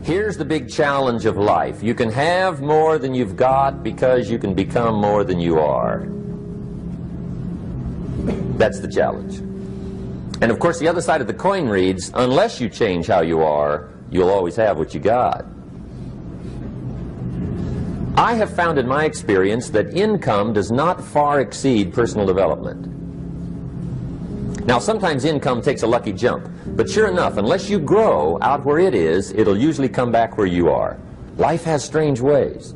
Here's the big challenge of life. You can have more than you've got because you can become more than you are. That's the challenge. And of course the other side of the coin reads, unless you change how you are, you'll always have what you got. I have found in my experience that income does not far exceed personal development. Now sometimes income takes a lucky jump, but sure enough, unless you grow out where it is, it'll usually come back where you are. Life has strange ways.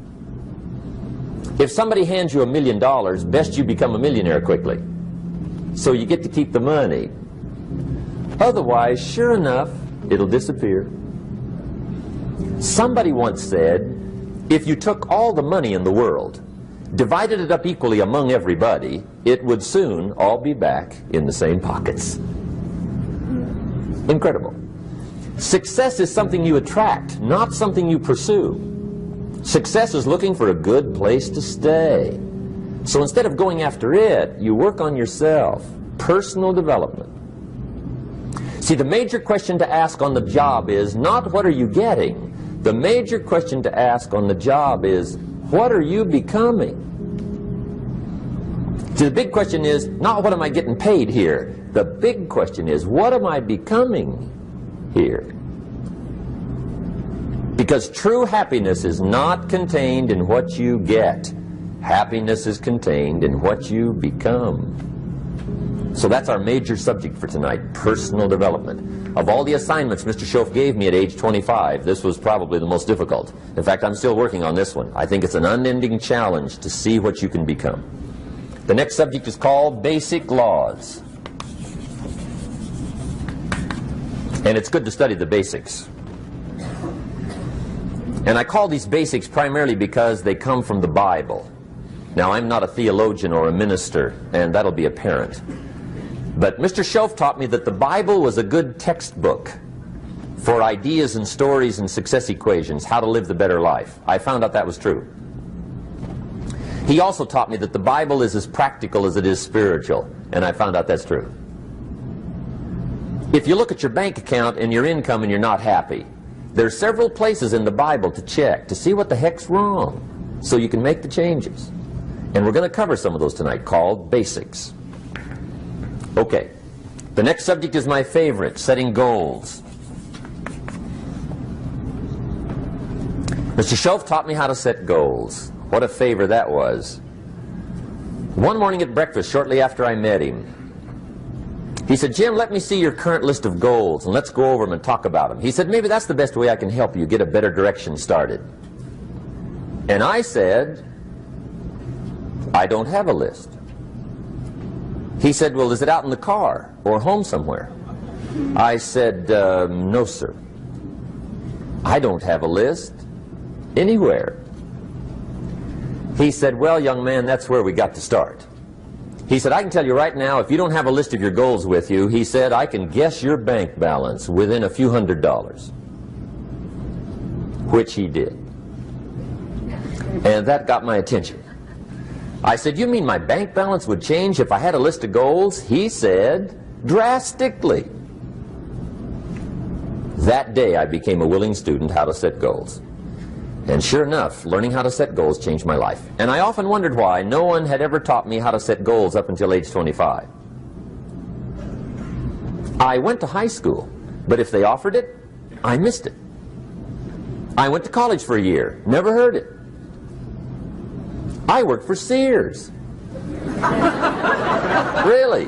If somebody hands you $1 million, best you become a millionaire quickly, so you get to keep the money. Otherwise, sure enough, it'll disappear. Somebody once said, if you took all the money in the world, divided it up equally among everybody, it would soon all be back in the same pockets. Incredible. Success is something you attract, not something you pursue. Success is looking for a good place to stay. So instead of going after it, you work on yourself. Personal development. See, the major question to ask on the job is not what are you getting? The major question to ask on the job is, what are you becoming? See, the big question is not what am I getting paid here. The big question is, what am I becoming here? Because true happiness is not contained in what you get. Happiness is contained in what you become. So that's our major subject for tonight, personal development. Of all the assignments Mr. Schoaf gave me at age 25, this was probably the most difficult. In fact, I'm still working on this one. I think it's an unending challenge to see what you can become. The next subject is called Basic Laws. And it's good to study the basics. And I call these basics primarily because they come from the Bible. Now, I'm not a theologian or a minister, and that'll be apparent. But Mr. Schoaf taught me that the Bible was a good textbook for ideas and stories and success equations, how to live the better life. I found out that was true. He also taught me that the Bible is as practical as it is spiritual, and I found out that's true. If you look at your bank account and your income and you're not happy, there are several places in the Bible to check to see what the heck's wrong so you can make the changes. And we're going to cover some of those tonight, called basics. Okay, the next subject is my favorite, setting goals. Mr. Schoaf taught me how to set goals. What a favor that was. One morning at breakfast, shortly after I met him, he said, Jim, let me see your current list of goals and let's go over them and talk about them. He said, maybe that's the best way I can help you get a better direction started. And I said, I don't have a list. He said, well, is it out in the car or home somewhere? I said, no, sir. I don't have a list anywhere. He said, well, young man, that's where we got to start. He said, I can tell you right now, if you don't have a list of your goals with you, he said, I can guess your bank balance within a few $100s. Which he did. And that got my attention. I said, you mean my bank balance would change if I had a list of goals? He said, drastically. That day I became a willing student how to set goals. And sure enough, learning how to set goals changed my life. And I often wondered why no one had ever taught me how to set goals up until age 25. I went to high school, but if they offered it, I missed it. I went to college for a year, never heard it. I worked for Sears. Really.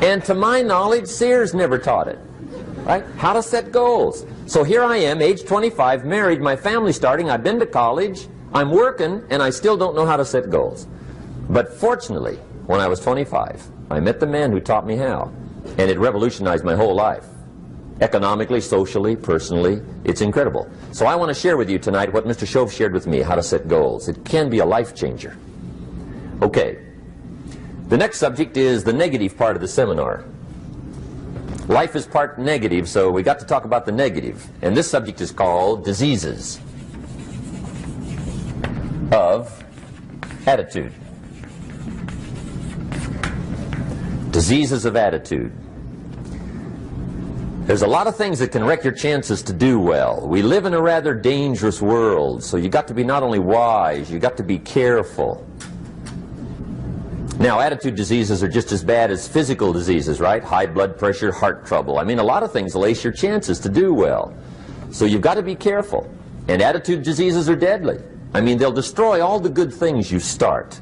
And to my knowledge, Sears never taught it. Right? How to set goals. So here I am, age 25, married, my family's starting, I've been to college, I'm working, and I still don't know how to set goals. But fortunately, when I was 25, I met the man who taught me how, and it revolutionized my whole life. Economically, socially, personally, it's incredible. So I want to share with you tonight what Mr. Schoaf shared with me, how to set goals. It can be a life changer. Okay, the next subject is the negative part of the seminar. Life is part negative, so we got to talk about the negative. And this subject is called diseases of attitude. Diseases of attitude. There's a lot of things that can wreck your chances to do well. We live in a rather dangerous world, so you got to be not only wise, you got to be careful. Now, attitude diseases are just as bad as physical diseases, right? High blood pressure, heart trouble. I mean, a lot of things lace your chances to do well. So you've got to be careful. And attitude diseases are deadly. I mean, they'll destroy all the good things you start.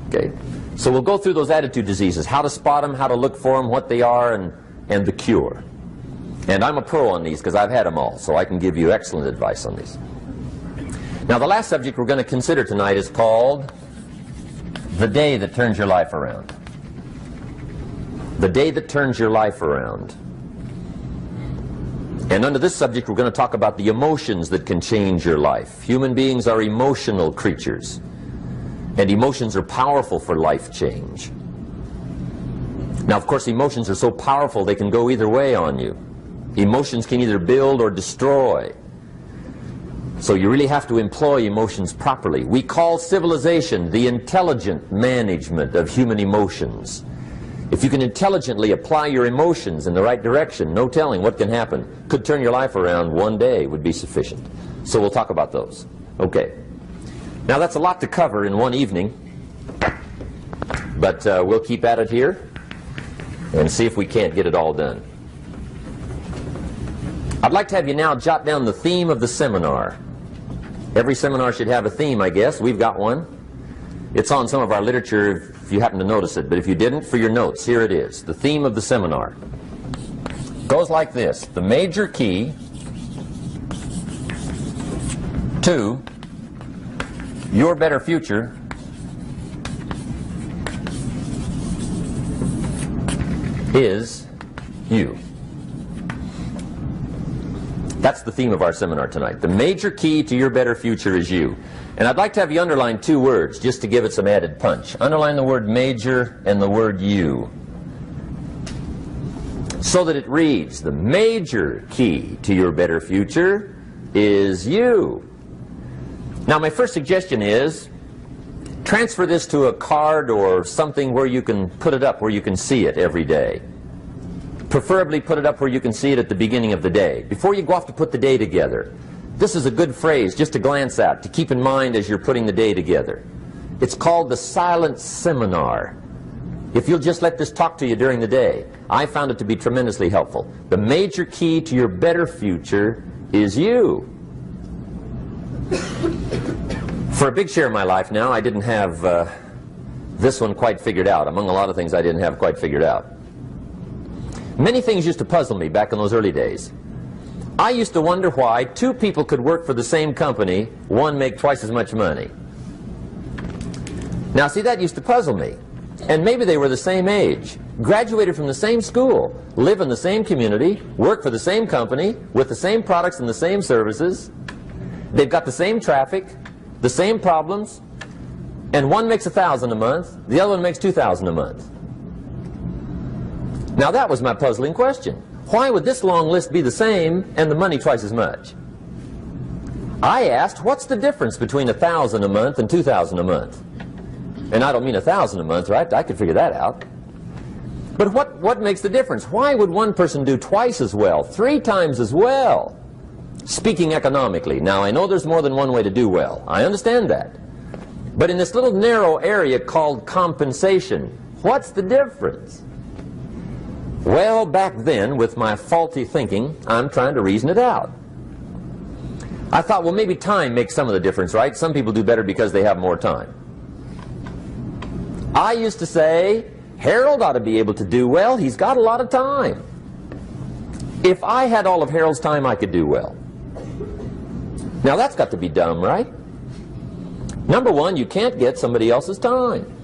Okay? So we'll go through those attitude diseases, how to spot them, how to look for them, what they are, and the cure. And I'm a pro on these because I've had them all, so I can give you excellent advice on these. Now, the last subject we're going to consider tonight is called the day that turns your life around. The day that turns your life around. And under this subject, we're going to talk about the emotions that can change your life. Human beings are emotional creatures, and emotions are powerful for life change. Now, of course, emotions are so powerful they can go either way on you. Emotions can either build or destroy. So you really have to employ emotions properly. We call civilization the intelligent management of human emotions. If you can intelligently apply your emotions in the right direction, no telling what can happen. Could turn your life around one day would be sufficient. So we'll talk about those. Okay. Now that's a lot to cover in one evening, but we'll keep at it here and see if we can't get it all done. I'd like to have you now jot down the theme of the seminar. Every seminar should have a theme, I guess. We've got one. It's on some of our literature if you happen to notice it, but if you didn't, for your notes, here it is. The theme of the seminar goes like this: the major key to your better future is you. That's the theme of our seminar tonight. The major key to your better future is you. And I'd like to have you underline two words just to give it some added punch. Underline the word major and the word you, so that it reads, the major key to your better future is you. Now, my first suggestion is transfer this to a card or something where you can put it up, where you can see it every day. Preferably put it up where you can see it at the beginning of the day, before you go off to put the day together. This is a good phrase just to glance at, to keep in mind as you're putting the day together. It's called the silent seminar. If you'll just let this talk to you during the day, I found it to be tremendously helpful. The major key to your better future is you. For a big share of my life now, I didn't have this one quite figured out. Among a lot of things I didn't have quite figured out. Many things used to puzzle me back in those early days. I used to wonder why two people could work for the same company, one make twice as much money. Now, see, that used to puzzle me. And maybe they were the same age, graduated from the same school, live in the same community, work for the same company, with the same products and the same services. They've got the same traffic, the same problems, and one makes $1,000 a month, the other one makes $2,000 a month. Now that was my puzzling question. Why would this long list be the same and the money twice as much? I asked, what's the difference between $1,000 a month and $2,000 a month? And I don't mean $1,000 a month, right? I could figure that out. But what makes the difference? Why would one person do twice as well, 3 times as well? Speaking economically. Now, I know there's more than one way to do well. I understand that. But in this little narrow area called compensation, what's the difference? Well, back then, with my faulty thinking, I'm trying to reason it out. I thought, well, maybe time makes some of the difference, right? Some people do better because they have more time. I used to say, Harold ought to be able to do well. He's got a lot of time. If I had all of Harold's time, I could do well. Now, that's got to be dumb, right? Number one, you can't get somebody else's time.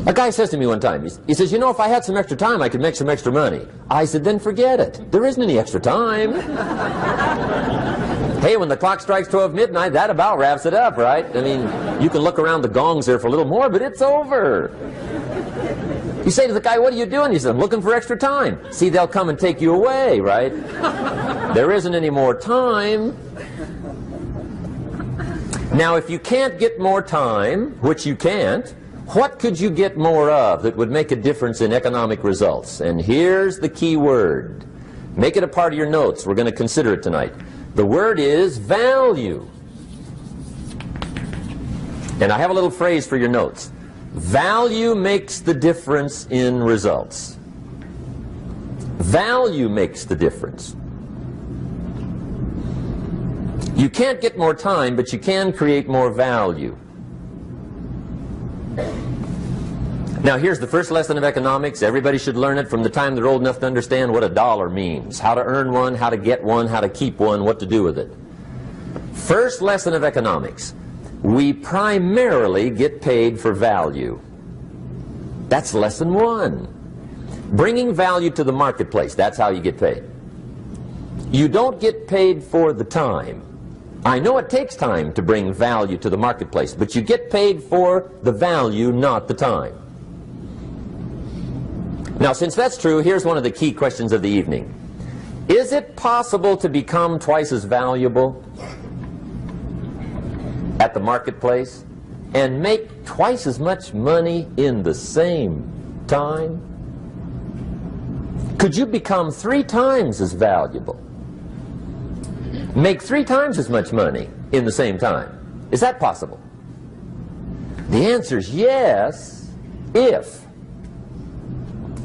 A guy says to me one time, he says, you know, if I had some extra time, I could make some extra money. I said, then forget it. There isn't any extra time. Hey, when the clock strikes 12 midnight, that about wraps it up, right? I mean, you can look around the gongs there for a little more, but it's over. You say to the guy, what are you doing? He says, I'm looking for extra time. See, they'll come and take you away, right? There isn't any more time. Now, if you can't get more time, which you can't, What could you get more of that would make a difference in economic results? And here's the key word. Make it a part of your notes. We're going to consider it tonight. The word is value. And I have a little phrase for your notes. Value makes the difference in results. Value makes the difference. You can't get more time, but you can create more value. Now here's the first lesson of economics. Everybody should learn it from the time they're old enough to understand what a dollar means, how to earn one, how to get one, how to keep one, what to do with it. First lesson of economics. We primarily get paid for value. That's lesson one. Bringing value to the marketplace, that's how you get paid. You don't get paid for the time. I know it takes time to bring value to the marketplace, but you get paid for the value, not the time. Now, since that's true, here's one of the key questions of the evening. Is it possible to become twice as valuable at the marketplace and make twice as much money in the same time? Could you become 3 times as valuable? Make 3 times as much money in the same time? Is that possible? The answer is yes, if.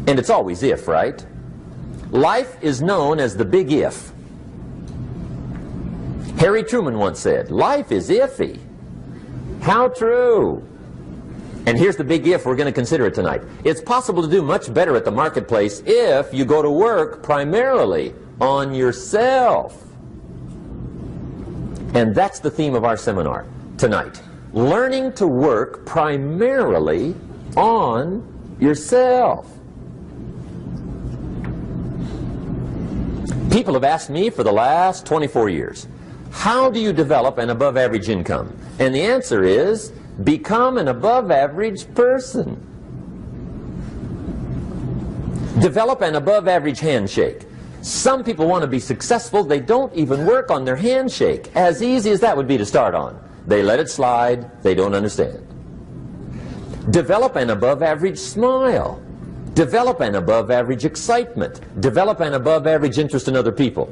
And it's always if, right? Life is known as the big if. Harry Truman once said, life is iffy. How true. And here's the big if we're going to consider it tonight. It's possible to do much better at the marketplace if you go to work primarily on yourself. And that's the theme of our seminar tonight. Learning to work primarily on yourself. People have asked me for the last 24 years, how do you develop an above average income? And the answer is, become an above average person. Develop an above average handshake. Some people want to be successful, they don't even work on their handshake. As easy as that would be to start on. They let it slide, they don't understand. Develop an above average smile. Develop an above average excitement. Develop an above average interest in other people.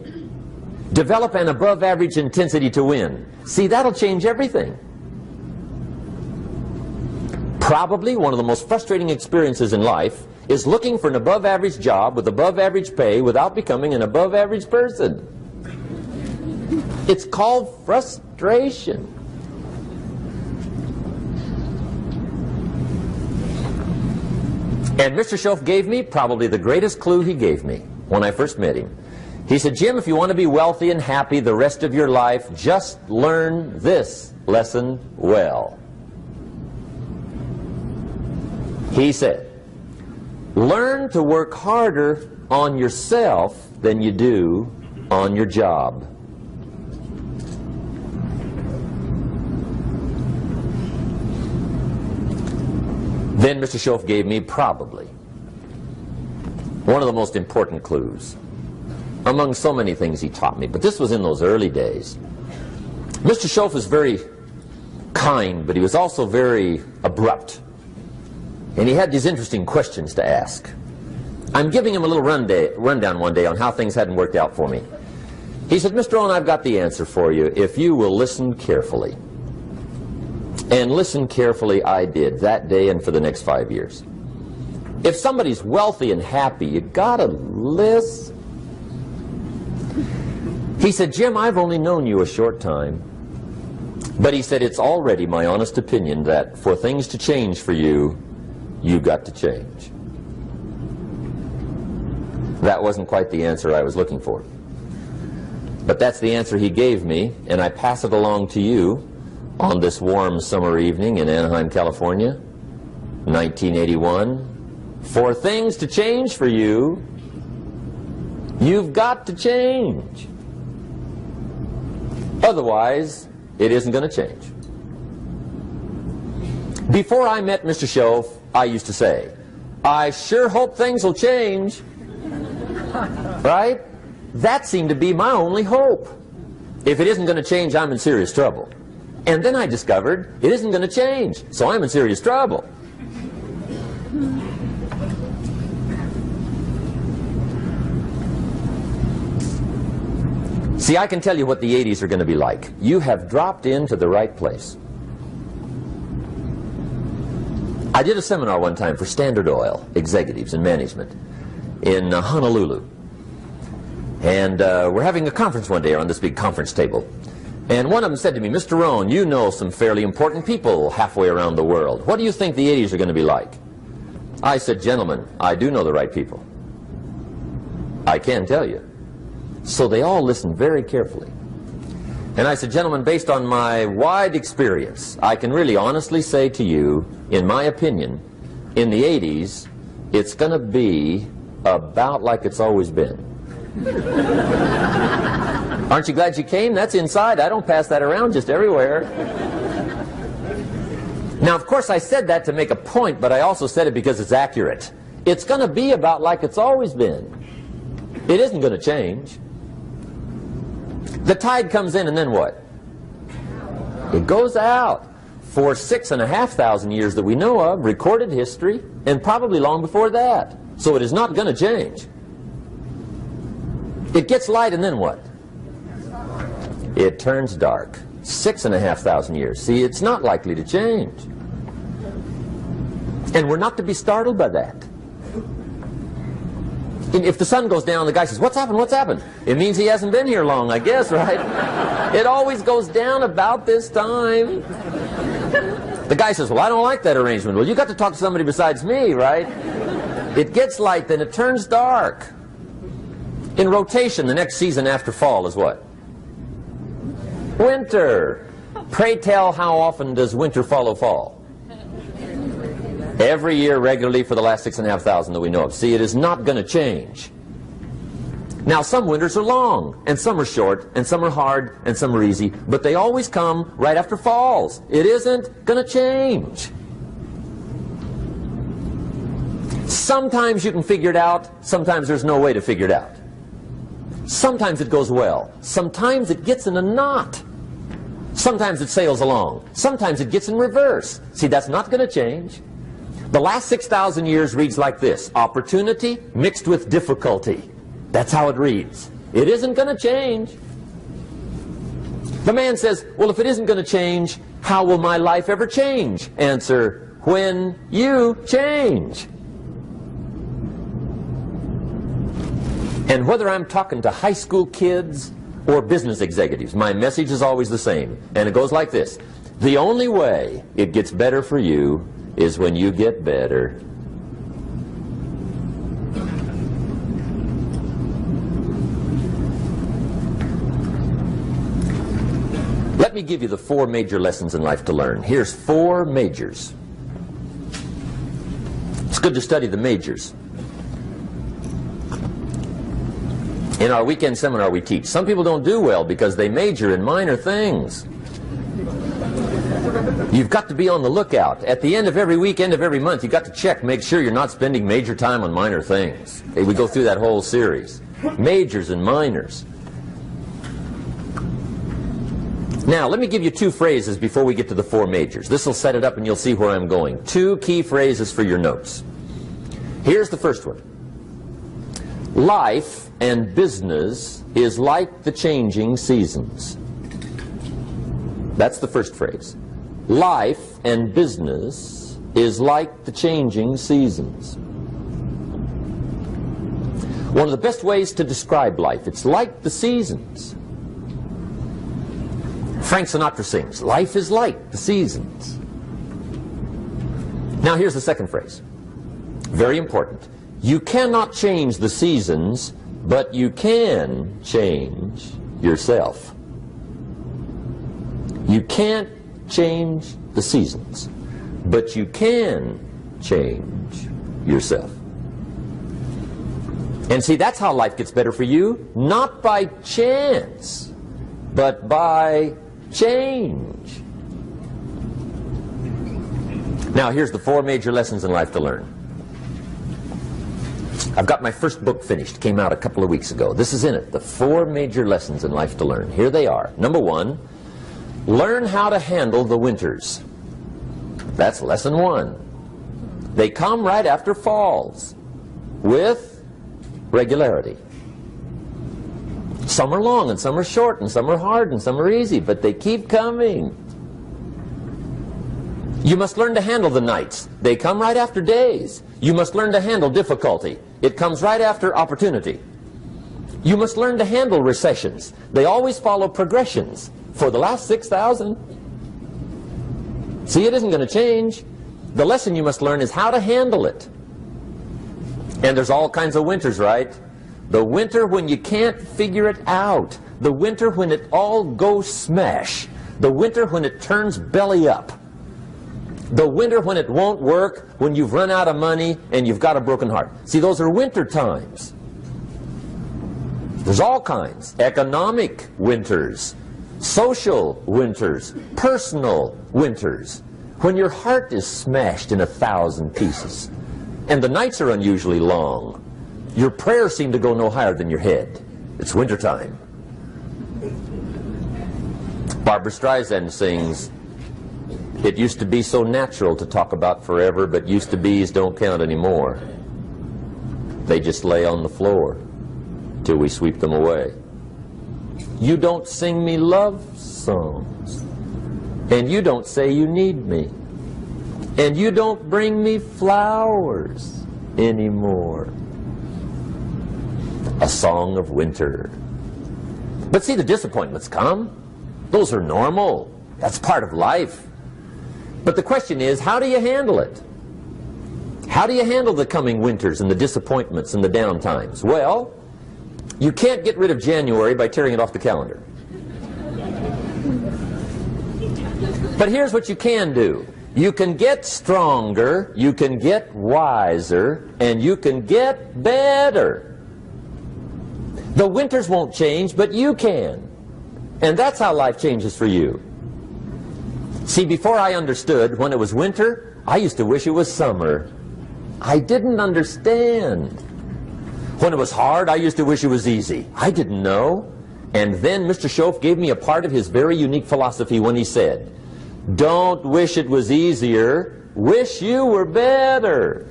Develop an above average intensity to win. See, that'll change everything. Probably one of the most frustrating experiences in life is looking for an above average job with above average pay without becoming an above average person. It's called frustration. And Mr. Schoaf gave me probably the greatest clue he gave me when I first met him. He said, Jim, if you want to be wealthy and happy the rest of your life, just learn this lesson well. He said, learn to work harder on yourself than you do on your job. Then Mr. Schoaf gave me probably one of the most important clues among so many things he taught me, but this was in those early days. Mr. Schoaf was very kind, but he was also very abrupt. And he had these interesting questions to ask. I'm giving him a little rundown one day on how things hadn't worked out for me. He said, Mr. Rohn, I've got the answer for you if you will listen carefully. And listen carefully I did that day and for the next 5 years. If somebody's wealthy and happy, you gotta listen. He said, Jim, I've only known you a short time. But he said, it's already my honest opinion that for things to change for you, you've got to change. That wasn't quite the answer I was looking for. But that's the answer he gave me, and I pass it along to you on this warm summer evening in Anaheim, California, 1981. For things to change for you, you've got to change. Otherwise, it isn't going to change. Before I met Mr. Schoaf, I used to say, I sure hope things will change. Right? That seemed to be my only hope. If it isn't going to change, I'm in serious trouble. And then I discovered it isn't going to change, so I'm in serious trouble. See, I can tell you what the 80s are going to be like. You have dropped into the right place. I did a seminar one time for Standard Oil executives and management in Honolulu. And we're having a conference one day on this big conference table. And one of them said to me, "Mr. Rohn, you know some fairly important people halfway around the world. What do you think the 80s are going to be like?" I said, "Gentlemen, I do know the right people. I can tell you." So they all listened very carefully. And I said, "Gentlemen, based on my wide experience, I can really honestly say to you, in my opinion, in the 80s, it's going to be about like it's always been." Aren't you glad you came? That's inside. I don't pass that around just everywhere. Now, of course, I said that to make a point, but I also said it because it's accurate. It's going to be about like it's always been. It isn't going to change. The tide comes in, and then what? It goes out. For 6,500 years that we know of, recorded history, and probably long before that. So it is not going to change. It gets light, and then what? It turns dark. 6,500 years. See, it's not likely to change. And we're not to be startled by that. If the sun goes down, the guy says, "What's happened? What's happened?" It means he hasn't been here long, I guess, right? It always goes down about this time. The guy says, "Well, I don't like that arrangement." Well, you got to talk to somebody besides me, right? It gets light, then it turns dark. In rotation, the next season after fall is what? Winter. Pray tell, how often does winter follow fall? Every year regularly for the last 6,500 that we know of. See, it is not going to change. Now, some winters are long, and some are short, and some are hard, and some are easy, but they always come right after falls. It isn't going to change. Sometimes you can figure it out, sometimes there's no way to figure it out. Sometimes it goes well, sometimes it gets in a knot. Sometimes it sails along, sometimes it gets in reverse. See, that's not going to change. The last 6,000 years reads like this: opportunity mixed with difficulty. That's how it reads. It isn't going to change. The man says, "Well, if it isn't going to change, how will my life ever change?" Answer, when you change. And whether I'm talking to high school kids or business executives, my message is always the same. And it goes like this: the only way it gets better for you is when you get better. Let me give you the 4 major lessons in life to learn. Here's 4 majors. It's good to study the majors. In our weekend seminar we teach, some people don't do well because they major in minor things. You've got to be on the lookout. At the end of every week, end of every month, you've got to check, make sure you're not spending major time on minor things. We go through that whole series. Majors and minors. Now, let me give you 2 phrases before we get to the 4 majors. This will set it up and you'll see where I'm going. 2 key phrases for your notes. Here's the first one. Life and business is like the changing seasons. That's the first phrase. Life and business is like the changing seasons. One of the best ways to describe life, it's like the seasons. Frank Sinatra sings, "Life is like the seasons." Now here's the second phrase. Very important. You cannot change the seasons, but you can change yourself. You can't change the seasons, but you can change yourself. And see, that's how life gets better for you, not by chance, but by change. Now, here's the 4 major lessons in life to learn. I've got my first book finished, came out a couple of weeks ago. This is in it, the 4 major lessons in life to learn. Here they are. Number 1, learn how to handle the winters. That's lesson 1. They come right after falls with regularity. Some are long and some are short and some are hard and some are easy, but they keep coming. You must learn to handle the nights. They come right after days. You must learn to handle difficulty. It comes right after opportunity. You must learn to handle recessions. They always follow progressions. For the last 6,000. See, it isn't going to change. The lesson you must learn is how to handle it. And there's all kinds of winters, right? The winter when you can't figure it out. The winter when it all goes smash. The winter when it turns belly up. The winter when it won't work, when you've run out of money and you've got a broken heart. See, those are winter times. There's all kinds. Economic winters, social winters, personal winters. When your heart is smashed in 1,000 pieces and the nights are unusually long, your prayers seem to go no higher than your head. It's wintertime. Barbra Streisand sings, "It used to be so natural to talk about forever, but used to be's don't count anymore. They just lay on the floor till we sweep them away. You don't sing me love songs, and you don't say you need me, and you don't bring me flowers anymore." A song of winter. But see, the disappointments come. Those are normal. That's part of life. But the question is, how do you handle it? How do you handle the coming winters and the disappointments and the downtimes? Well, you can't get rid of January by tearing it off the calendar. But here's what you can do. You can get stronger, you can get wiser, and you can get better. The winters won't change, but you can. And that's how life changes for you. See, before I understood, when it was winter, I used to wish it was summer. I didn't understand. When it was hard, I used to wish it was easy. I didn't know. And then Mr. Schoaf gave me a part of his very unique philosophy when he said, "Don't wish it was easier, wish you were better."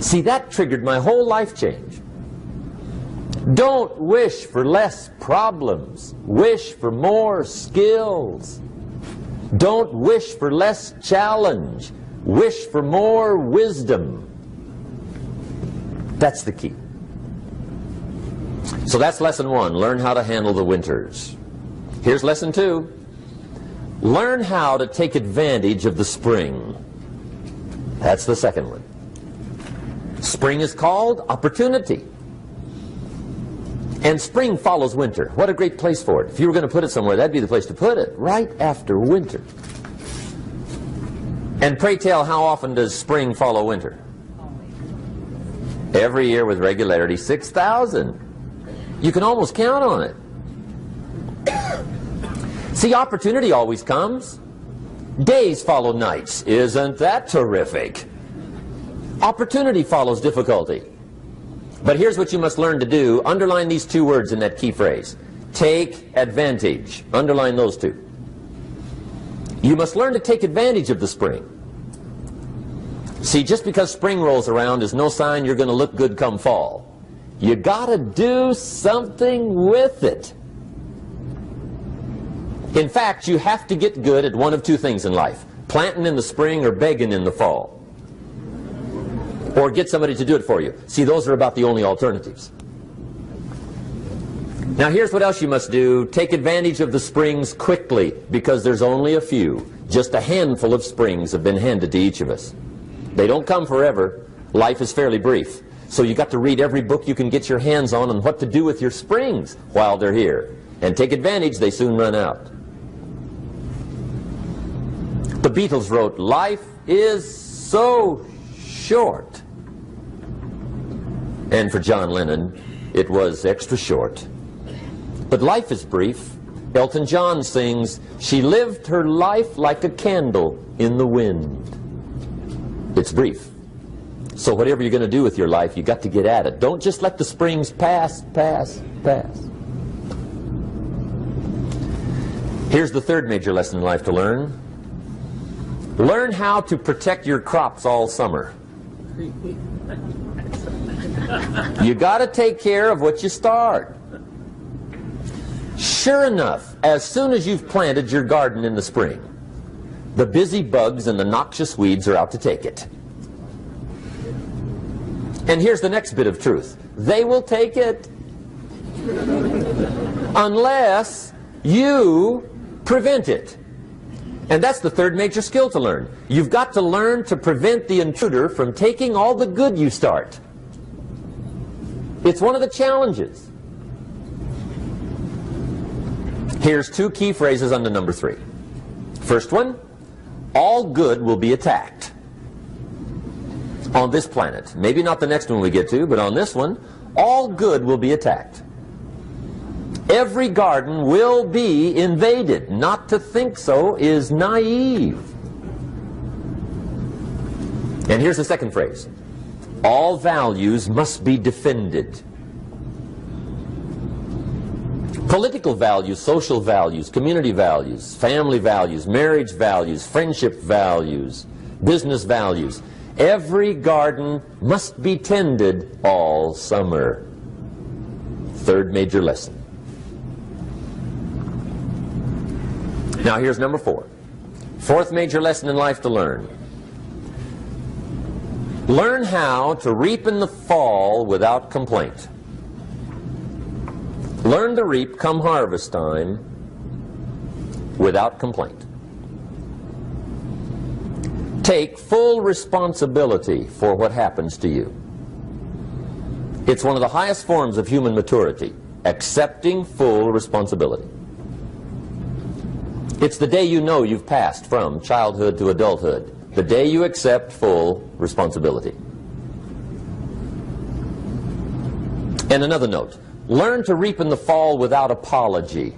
See, that triggered my whole life change. Don't wish for less problems. Wish for more skills. Don't wish for less challenge. Wish for more wisdom. That's the key. So that's lesson 1. Learn how to handle the winters. Here's lesson 2. Learn how to take advantage of the spring. That's the second one. Spring is called opportunity. And spring follows winter. What a great place for it. If you were going to put it somewhere, that'd be the place to put it, right after winter. And pray tell, how often does spring follow winter? Every year with regularity, 6,000. You can almost count on it. See, opportunity always comes. Days follow nights. Isn't that terrific? Opportunity follows difficulty. But here's what you must learn to do. Underline these 2 words in that key phrase. Take advantage. Underline those 2. You must learn to take advantage of the spring. See, just because spring rolls around is no sign you're going to look good come fall. You got to do something with it. In fact, you have to get good at one of 2 things in life. Planting in the spring or begging in the fall. Or get somebody to do it for you. See, those are about the only alternatives. Now here's what else you must do. Take advantage of the springs quickly, because there's only a few. Just a handful of springs have been handed to each of us. They don't come forever. Life is fairly brief. So you got to read every book you can get your hands on what to do with your springs while they're here. And take advantage, they soon run out. The Beatles wrote, "Life is so short." And for John Lennon, it was extra short. But life is brief. Elton John sings, "She lived her life like a candle in the wind." It's brief. So whatever you're going to do with your life, you got to get at it. Don't just let the springs pass. Here's the third major lesson in life to learn. Learn how to protect your crops all summer. You got to take care of what you start. Sure enough, as soon as you've planted your garden in the spring, the busy bugs and the noxious weeds are out to take it. And here's the next bit of truth. They will take it unless you prevent it. And that's the third major skill to learn. You've got to learn to prevent the intruder from taking all the good you start. It's one of the challenges. Here's two key phrases under number 3. First one, all good will be attacked on this planet. Maybe not the next one we get to, but on this one, all good will be attacked. Every garden will be invaded. Not to think so is naive. And here's the second phrase. All values must be defended. Political values, social values, community values, family values, marriage values, friendship values, business values. Every garden must be tended all summer. Third major lesson. Now here's number 4. Fourth major lesson in life to learn. Learn how to reap in the fall without complaint. Learn to reap come harvest time without complaint. Take full responsibility for what happens to you. It's one of the highest forms of human maturity, accepting full responsibility. It's the day you know you've passed from childhood to adulthood, the day you accept full responsibility. And another note, learn to reap in the fall without apology.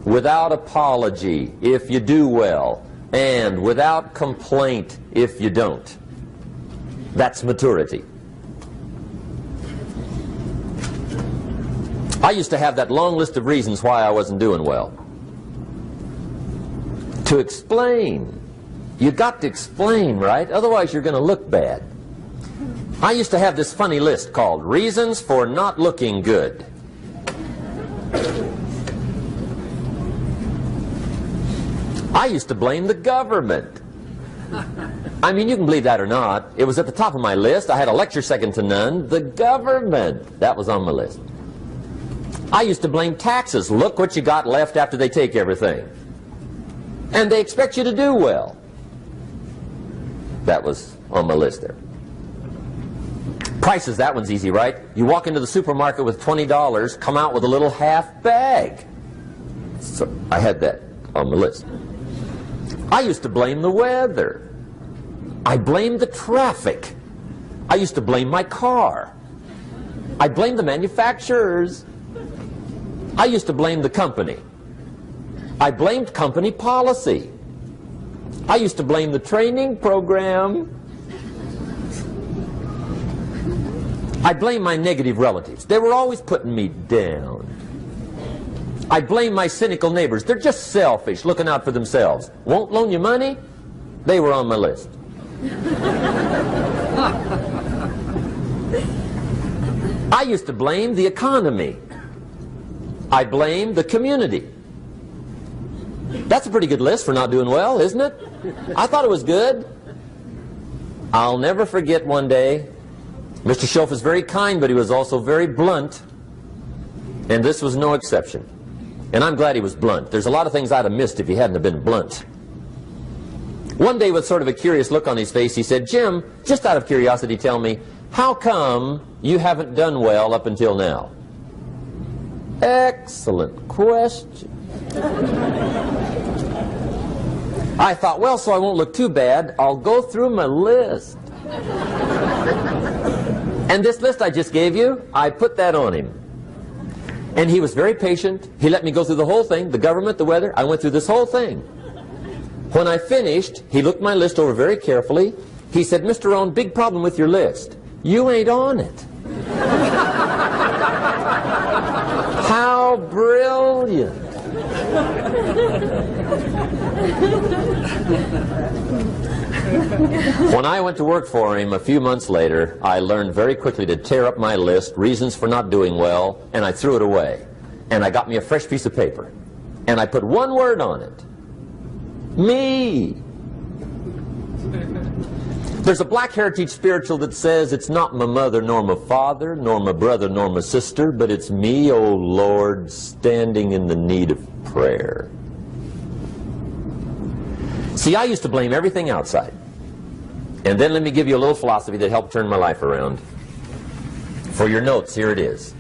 Without apology if you do well, and without complaint if you don't. That's maturity. I used to have that long list of reasons why I wasn't doing well. To explain. You got to explain, right? Otherwise you're going to look bad. I used to have this funny list called Reasons for Not Looking Good. I used to blame the government. I mean, you can believe that or not. It was at the top of my list. I had a lecture second to none. The government. That was on my list. I used to blame taxes. Look what you got left after they take everything. And they expect you to do well. That was on my list there. Prices, that one's easy, right? You walk into the supermarket with $20, come out with a little half bag. So I had that on my list. I used to blame the weather. I blamed the traffic. I used to blame my car. I blamed the manufacturers. I used to blame the company. I blamed company policy. I used to blame the training program. I blamed my negative relatives. They were always putting me down. I blame my cynical neighbors. They're just selfish, looking out for themselves. Won't loan you money? They were on my list. I used to blame the economy. I blamed the community. That's a pretty good list for not doing well, isn't it? I thought it was good. I'll never forget one day, Mr. Schoaf was very kind, but he was also very blunt. And this was no exception. And I'm glad he was blunt. There's a lot of things I'd have missed if he hadn't have been blunt. One day, with sort of a curious look on his face, he said, "Jim, just out of curiosity, tell me, how come you haven't done well up until now?" Excellent question. I thought, well, so I won't look too bad, I'll go through my list. And this list I just gave you, I put that on him. And he was very patient. He let me go through the whole thing, the government, the weather. I went through this whole thing. When I finished, he looked my list over very carefully. He said, "Mr. Rohn, big problem with your list. You ain't on it." How brilliant. One When I went to work for him a few months later, I learned very quickly to tear up my list, reasons for not doing well, and I threw it away. And I got me a fresh piece of paper. And I put one word on it. Me. There's a Black Heritage spiritual that says, it's not my mother nor my father, nor my brother nor my sister, but it's me, oh Lord, standing in the need of prayer. See, I used to blame everything outside. And then let me give you a little philosophy that helped turn my life around. For your notes, here it is.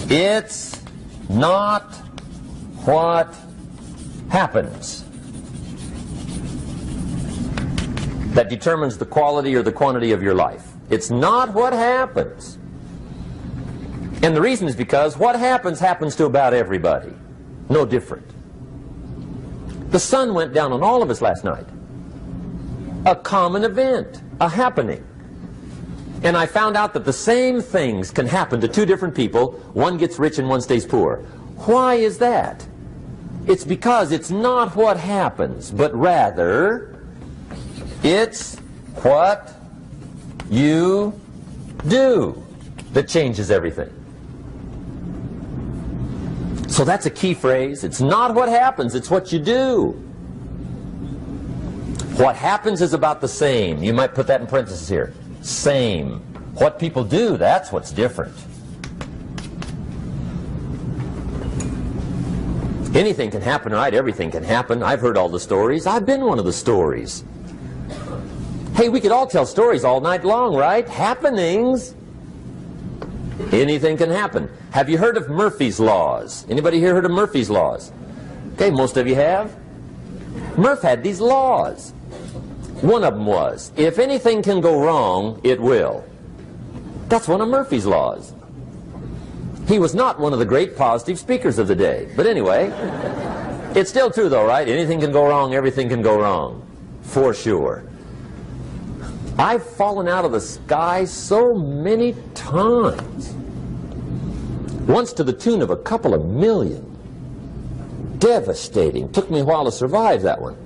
It's not what happens that determines the quality or the quantity of your life. It's not what happens. And the reason is because what happens happens to about everybody. No different. The sun went down on all of us last night. A common event, a happening. And I found out that the same things can happen to two different people. One gets rich and one stays poor. Why is that? It's because it's not what happens, but rather it's what you do that changes everything. So that's a key phrase. It's not what happens, it's what you do. What happens is about the same. You might put that in parentheses here. Same. What people do, that's what's different. Anything can happen, right? Everything can happen. I've heard all the stories. I've been one of the stories. Hey, we could all tell stories all night long, right? Happenings. Anything can happen. Have you heard of Murphy's Laws? Anybody here heard of Murphy's Laws? Okay, most of you have. Murph had these laws. One of them was, if anything can go wrong, it will. That's one of Murphy's Laws. He was not one of the great positive speakers of the day. But anyway, it's still true though, right? Anything can go wrong, everything can go wrong. For sure. I've fallen out of the sky so many times. Once to the tune of a couple of million. Devastating. Took me a while to survive that one.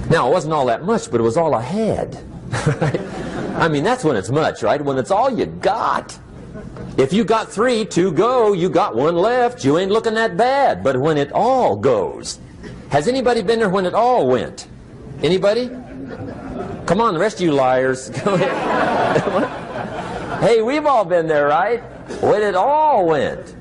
Now, it wasn't all that much, but it was all I had. Right? I mean, that's when it's much, right? When it's all you got. If you got 3, 2 go, you got 1 left, you ain't looking that bad. But when it all goes, has anybody been there when it all went? Anybody? Come on, the rest of you liars. Go ahead. Hey, we've all been there, right? When it all went.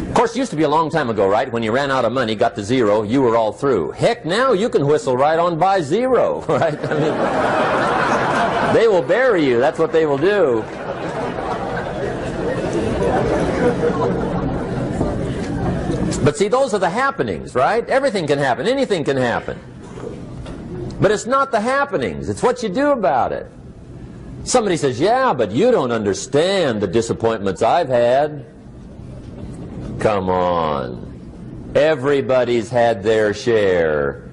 Of course, it used to be a long time ago, right? When you ran out of money, got to 0, you were all through. Heck, now you can whistle right on by 0, right? I mean, they will bury you. That's what they will do. But see, those are the happenings, right? Everything can happen. Anything can happen. But it's not the happenings. It's what you do about it. Somebody says, yeah, but you don't understand the disappointments I've had. Come on. Everybody's had their share.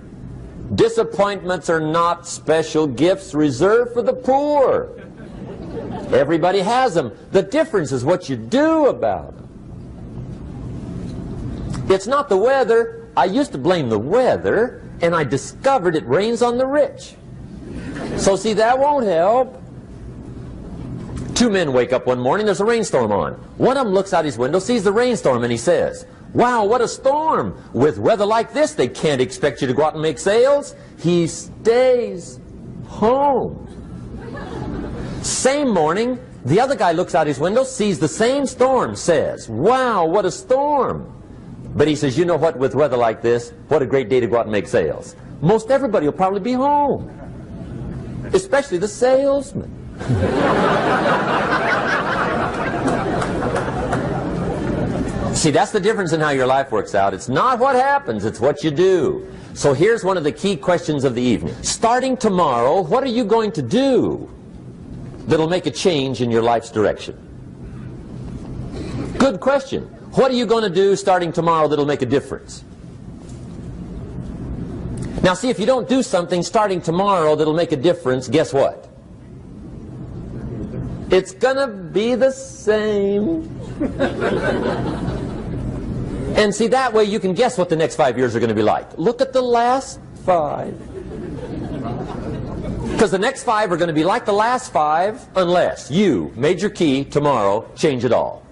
Disappointments are not special gifts reserved for the poor. Everybody has them. The difference is what you do about them. It's not the weather. I used to blame the weather, and I discovered it rains on the rich. So see, that won't help. 2 men wake up one morning, there's a rainstorm on. One of them looks out his window, sees the rainstorm, and he says, wow, what a storm. With weather like this, they can't expect you to go out and make sales. He stays home. Same morning, the other guy looks out his window, sees the same storm, says, wow, what a storm. But he says, you know what, with weather like this, what a great day to go out and make sales. Most everybody will probably be home, especially the salesman. See, that's the difference in how your life works out. It's not what happens, it's what you do. So here's one of the key questions of the evening. Starting tomorrow, what are you going to do that'll make a change in your life's direction? Good question. What are you going to do starting tomorrow that'll make a difference? Now see, if you don't do something starting tomorrow that'll make a difference, guess what? It's gonna be the same. And see, that way you can guess what the next 5 years are going to be like. Look at the last 5. Because the next 5 are going to be like the last 5 unless you, major key, tomorrow, change it all.